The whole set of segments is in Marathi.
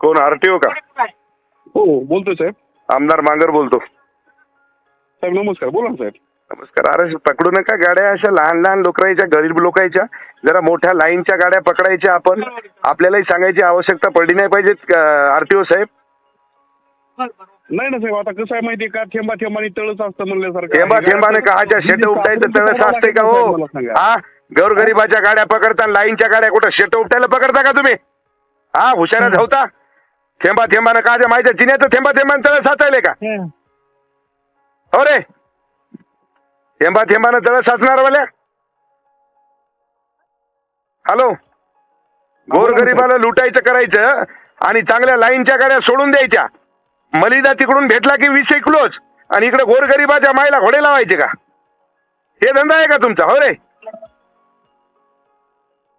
कोण आरटीओ का? हो बोलतोय साहेब. आमदार मांगर बोलतो. साहेब नमस्कार, बोला ना साहेब. नमस्कार. अरे पकडू नका गाड्या अशा लहान लहान लोकांच्या, गरीब लोकांच्या. जरा मोठ्या लाईनच्या गाड्या पकडायच्या. आपण आपल्यालाही सांगायची आवश्यकता पडली नाही पाहिजे आरटीओ साहेब. नाही ना साहेब, आता कसं आहे माहितीये का, थेंबा थेंबाने तळच असतं म्हणल्यासारखं. थेंबा थेंबाने काहाच्या शेट उपटायचं तळस असते का हो? हा, गोरगरिबाच्या गाड्या पकडता, लाईनच्या गाड्या कुठं शेट उपटायला पकडता का तुम्ही? हा, हुशारा धावता. थेंबा थेंबाने काहाच्या माझ्या चिन्याचं थेंबा थेंबाने तळ साचायले का? हो रे, थेंबा थेंबाने तळ साचणार वाल्या. हॅलो, गोरगरिबाला लुटायचं करायचं आणि चांगल्या लाईनच्या गाड्या सोडून द्यायच्या. मलिदा तिकडून भेटला की 20 किलोच आणि इकडे गोरगरिबाच्या मायला घोडे लावायचे का? हे धंदा आहे का तुमचा? हो रे,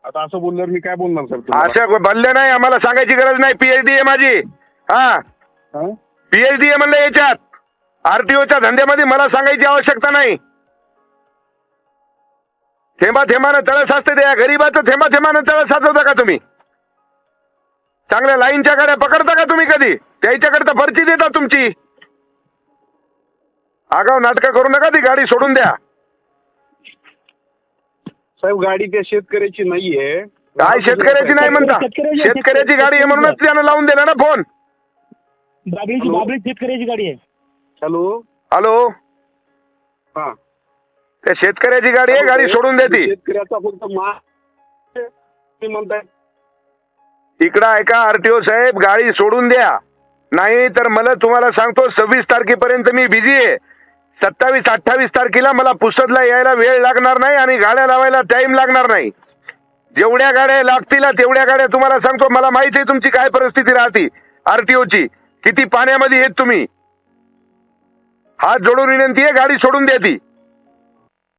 आता असं बोलल्यावर मी काय बोलणार साहेब? असं बोलले नाही, आम्हाला सांगायची गरज नाही. पीएचडी आहे माझी. हा, पीएचडी आहे म्हणलं याच्यात. आरटीओच्या धंद्यामध्ये मला सांगायची आवश्यकता नाही. थेंबा थेंबानं तळ साचते त्या गरीबाचं. थेंबा थेंबानं तळ साचवता का तुम्ही? चांगल्या लाईनच्या गाड्या पकडता का तुम्ही कधी? त्याच्याकडे पर्ची देता तुमची. आगाव नाटकं करू नका. ती गाडी सोडून द्या साहेब. गाडी त्या शेतकऱ्याची नाहीये. काय शेतकऱ्याची नाही म्हणता? शेतकऱ्याची गाडी आहे म्हणूनच त्यानं लावून दिला ना फोन. बाबळी शेतकऱ्याची गाडी आहे. हॅलो हॅलो, हा, त्या शेतकऱ्याची गाडी आहे. गाडी सोडून देते. शेतकऱ्याचा फक्त म्हणताय. इकडं ऐका आरटीओ साहेब, गाडी सोडून द्या. नाही तर मला तुम्हाला सांगतो 26 तारखेपर्यंत मी बिझी आहे. 27-28 तारखेला मला पुसदला यायला वेळ लागणार नाही आणि गाड्या लावायला टाइम लागणार नाही. जेवढ्या गाड्या लागतील तेवढ्या गाड्या तुम्हाला सांगतो. मला माहिती आहे तुमची काय परिस्थिती राहते आरटीओची. किती पाण्यामध्ये येत तुम्ही. हात जोडून विनंती आहे, गाडी सोडून द्या ती.